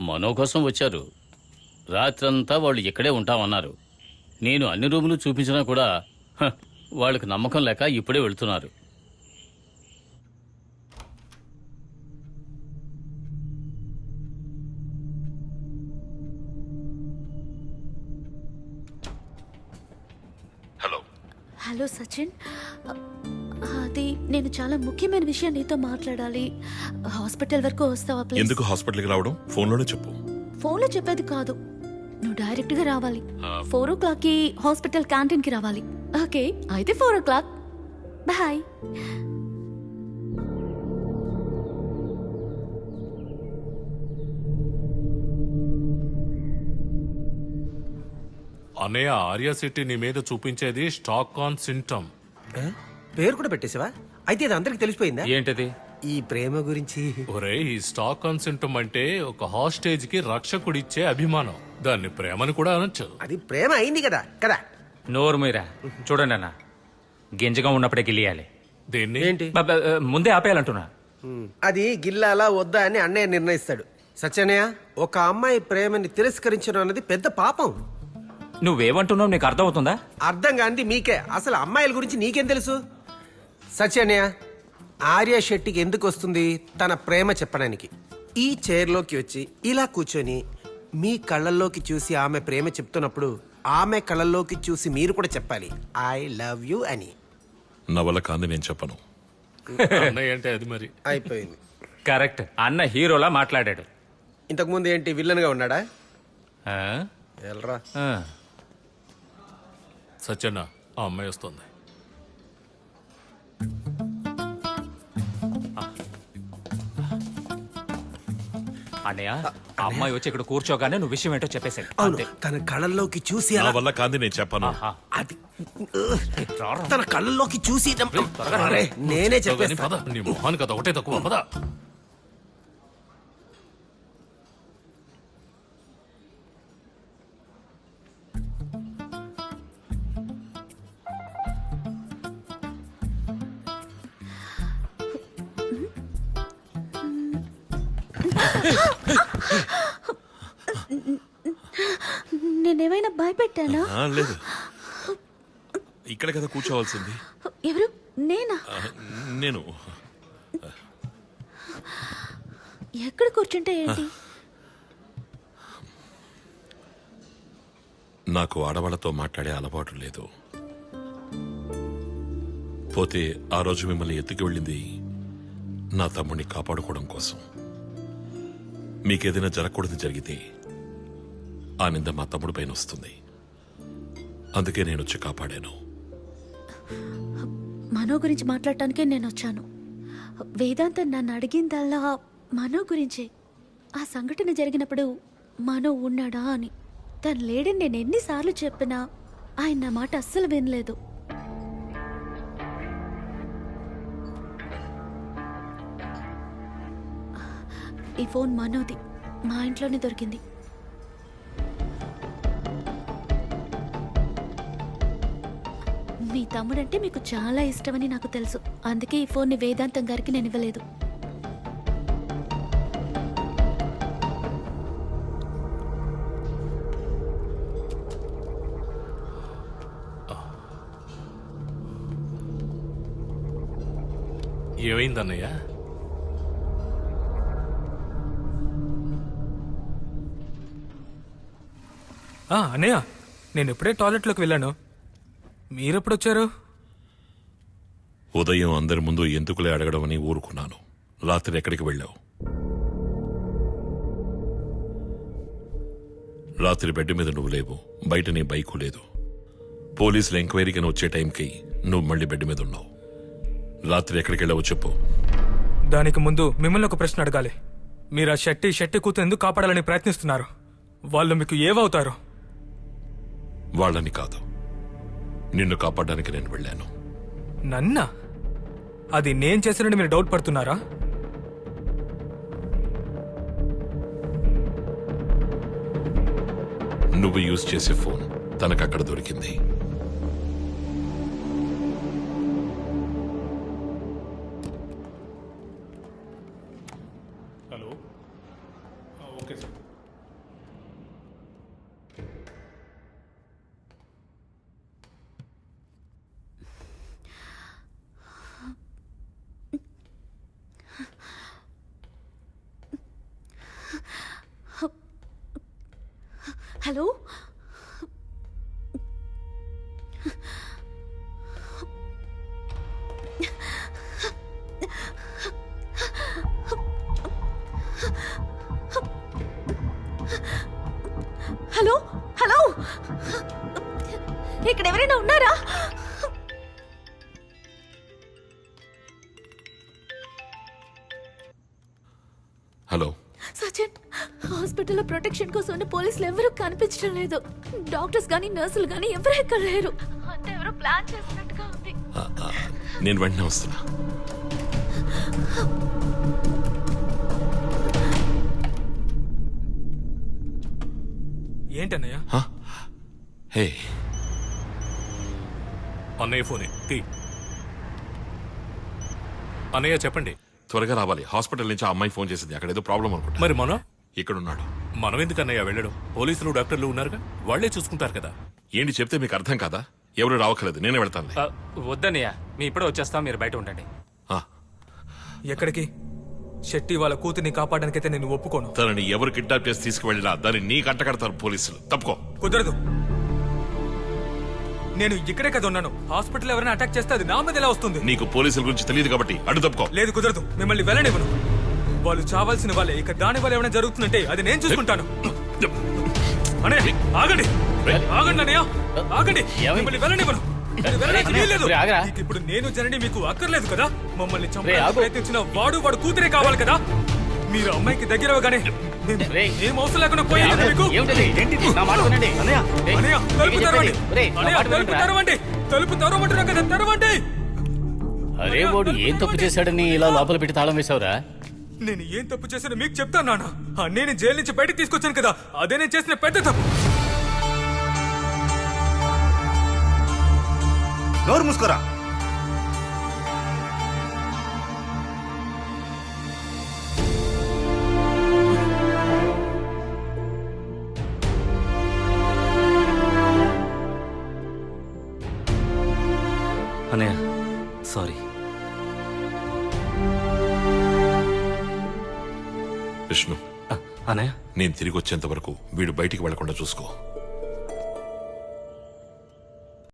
మనో కోసం వచ్చారు. రాత్రంతా వాళ్ళు ఇక్కడే ఉంటామన్నారు. నేను అన్ని రూములు చూపించినా కూడా వాళ్ళకి నమ్మకం లేక ఇప్పుడే వెళ్తున్నారు. హలో సచిన్, అది నేను చాలా ముఖ్యమైన విషయం నీతో మాట్లాడాలి. హాస్పిటల్ వరకు వస్తావా ప్లీజ్? ఎందుకు హాస్పిటల్కి రావడం? ఫోన్లోనే చెప్పు. ఫోన్లో చెప్పేది కాదు, నువ్వు డైరెక్ట్ గా రావాలి. 4 o'clock కి హాస్పిటల్ క్యాంటీన్ కి రావాలి. ఓకే అయితే 4 o'clock. బాయ్. అన్నయ్య, ఆర్యా సిటీ నీ మీద చూపించేది స్టాక్ ఆన్ సింటమ్. పేరు కూడా పెట్టేసావా? అయితే ఇది అందరికి తెలిసిపోయిందా? ఏంటది? ఈ ప్రేమ గురించి. ఒరే, ఈ స్టాక్ ఆన్ సింటమ్ అంటే ఒక హాస్టేజ్ కి రక్షకుడిచ్చే అభిమానం. దాన్ని ప్రేమని కూడా అనొచ్చు. అది ప్రేమ అయింది కదా కదా. నోరు మీరా చూడండి అన్న, గింజగా ఉన్నప్పుడే గిల్లియాలి. దేన్ని? ఏంటి? ముందే ఆపేయాలంటున్నా. అది గిల్లాలా వద్దా అని అన్నయ్య నిర్ణయిస్తాడు. సత్యనయ్య, ఒక అమ్మాయి ప్రేమని తిరస్కరించడం అన్నది పెద్ద పాపం. నువ్వేమంటున్నావు నీకు అర్థమవుతుందా? అర్థం కాంది మీకే. అసలు అమ్మాయిల గురించి నీకేం తెలుసు? సత్యనయ్య, ఆర్య శెట్టికి ఎందుకు వస్తుంది తన ప్రేమ చెప్పడానికి? ఈ చైర్లోకి వచ్చి ఇలా కూర్చొని మీ కళ్ళల్లోకి చూసి ఆమె ప్రేమ చెప్తున్నప్పుడు ఆమె కళ్ళల్లోకి చూసి మీరు కూడా చెప్పాలి ఐ లవ్ యూ అని. నా వల్ల కాంది, నేను చెప్పను. అన్నయ్య అంటే అది మరి. అయిపోయింది. కరెక్ట్, అన్న హీరోలా మాట్లాడాడు. ఇంతకుముందు ఏంటి, విల్లన్ గా ఉన్నాడా? ఆ? ఎల్రా. ఆ. సత్యన్న, ఆ అమ్మాయి వస్తుంది. అన్నయ్య, ఆ అమ్మాయి వచ్చి ఇక్కడ కూర్చోగానే నువ్వు విషయం ఏంటో చెప్పేసాడు. అవును, తన కళ్ళల్లోకి చూసి నా వల్ల కాంది, నేను చెప్పను. అది తన కళ్ళల్లోకి చూసి అరే, నేనే చెప్పేస్తా. పద, నీ మొహానికి అది ఒకటే తక్కువ. పద. నేనేమైనా భయపెట్టానా? లేదు, ఇక్కడ కదా కూర్చోవాల్సింది. ఎవరు? నేనా? నేను ఎక్కడ కూర్చుంటే ఏంటి? నాకు ఆడవాళ్లతో మాట్లాడే అలవాటు లేదు. పోతే ఆ రోజు మిమ్మల్ని ఎత్తుకు వెళ్ళింది నా తమ్ముడిని కాపాడుకోవడం కోసం. మీకేదైనా జరగకూడదు జరిగితే ఆ నింద మా తమ్ముడి పైన వస్తుంది. అందుకే నేను వచ్చి కాపాడాను. మనో గురించి మాట్లాడటానికే నేను వచ్చాను. వేదాంతం నన్ను అడిగిందల్లా మనో గురించే. ఆ సంఘటన జరిగినప్పుడు మనో ఉన్నాడా అని. తను లేడని నేను ఎన్నిసార్లు చెప్పినా ఆయన నా మాట అస్సలు వినలేదు. ఈ ఫోన్ మనోది, మా ఇంట్లోనే దొరికింది. మీ తమ్ముడంటే మీకు చాలా ఇష్టమని నాకు తెలుసు. అందుకే ఈ ఫోన్ని వేదాంతం గారికి నేను ఇవ్వలేదు. ఏమైందన్నయ్య? అన్నయ్య, నేను ఎప్పుడే టాయిలెట్లోకి వెళ్ళాను. మీరెప్పుడు వచ్చారు? ఉదయం అందరి ముందు ఎందుకులే అడగడం అని ఊరుకున్నాను. రాత్రి ఎక్కడికి వెళ్ళావు? రాత్రి బెడ్ మీద నువ్వు లేవు, బయట నీ బైకు లేదు. పోలీసులు ఎంక్వైరీకి వచ్చే టైంకి నువ్వు మళ్ళీ బెడ్ మీద ఉన్నావు. రాత్రి ఎక్కడికి వెళ్ళావు చెప్పు. దానికి ముందు మిమ్మల్ని ఒక ప్రశ్న అడగాలి. మీరు ఆ షెట్టి కూతురు ఎందుకు కాపాడాలని ప్రయత్నిస్తున్నారు? వాళ్ళు మీకు ఏవవుతారు? వాళ్ళని కాదు, నిన్ను కాపాడడానికి నేను వెళ్ళాను. నన్నా? అది నేను చేసినట్టు మీరు డౌట్ పడుతున్నారా? నువ్వు యూజ్ చేసే ఫోన్ తనకక్కడ దొరికింది. Hello okay sir. Hello hello hello ఇక్కడ ఎవరైనా ఉన్నారా? హలో సచిన్, హాస్పిటల్లో ప్రొటెక్షన్ కోసం ఉన్న పోలీసులు ఎవరూ కనిపించడం లేదు. డాక్టర్స్ గానీ నర్సులు గానీ ఎవరు ఇక్కడ లేరు. అంటే ఎవరో ప్లాన్ చేసినట్టుగా ఉంది. నేను వెంటనే వస్తున్నా. ఏంటన్నయ్య? హే, అన్నయ్య ఫోనే తీ. అన్నయ్య చెప్పండి. త్వరగా రావాలి. హాస్పిటల్ నుంచి ఆ అమ్మాయి ఫోన్ చేసింది. అక్కడ ఏదో ప్రాబ్లం అనుకుంటా. మరి మనం ఇక్కడున్నాడు. మనం ఎందుకు అన్నయ్య వెళ్ళడం? పోలీసులు డాక్టర్లు ఉన్నారుగా, వాళ్లే చూసుకుంటారు కదా. ఏంటి చెప్తే మీకు అర్థం కాదా? ఎవరు రావక్కర్లేదు, నేనే వెళ్తాను. వద్దన్నయ్య, మీ ఇప్పుడే వచ్చేస్తాం, మీరు బయట ఉండండి. ఎక్కడికి? శెట్టి వాళ్ళ కూతుర్ని కాపాడడానికైతే నేను ఒప్పుకోను. తనని ఎవరు కిడ్నాప్ చేసి తీసుకువెళ్ళినా దాన్ని నీ కట్టకడతారు పోలీసులు. తప్పుకో. కుదరదు. నేను ఇక్కడే కదా ఉన్నాను. హాస్పిటల్ ఎవరైనా అటాక్ చేస్తే అది నా మీద ఎలా వస్తుంది? నీకు పోలీసుల గురించి తెలియదు కాబట్టి అడ్డు తప్పుకో. లేదు, కుదరదు. మిమ్మల్ని వెళ్ళనివ్వను. వాళ్ళు చావాల్సిన వాళ్ళే. ఇక దాని వల్ల ఏమైనా జరుగుతుందంటే అది నేను చూసుకుంటాను. అన్నయ్య, ఆగండి ఆగండి అన్నయ్య, ఆగండి. మిమ్మల్ని వెళ్ళనివ్వను. వెళ్ళడానికి వీల్లేదు. ఇక ఇప్పుడు నేను జనని మీకు అక్కర్లేదు కదా. మమ్మల్ని చంపడానికి ప్రయత్నించిన వాడు కూతురే కావాలి కదా. మీరు అమ్మాయికి దగ్గర అవగానే ఏం అవసరం లేకుండా పోయాలి కదా మీకు. అన్నయ్య, తలుపు తెరవండి. అన్నయ్య, తలుపు తెరవండి. తలుపు తెరవమంటున్నా కదా, తెరవండి. అరే వాడు ఏం తప్పు చేశాడని ఇలా లోపల పెట్టి తాళం వేశావురా? నేను ఏం తప్పు చేశానో మీకు చెప్తాను నాన్న. నేను జైలు నుంచి బయటకు తీసుకొచ్చాను కదా, అదే నేను చేసిన పెద్ద తప్పు. నోరు మూసుకోరా. అన్నయ్య సారీ. విష్ణు, అన్నయ్య నేను తిరిగి వచ్చేంత వరకు వీడు బయటికి వెళ్లకుండా చూసుకో.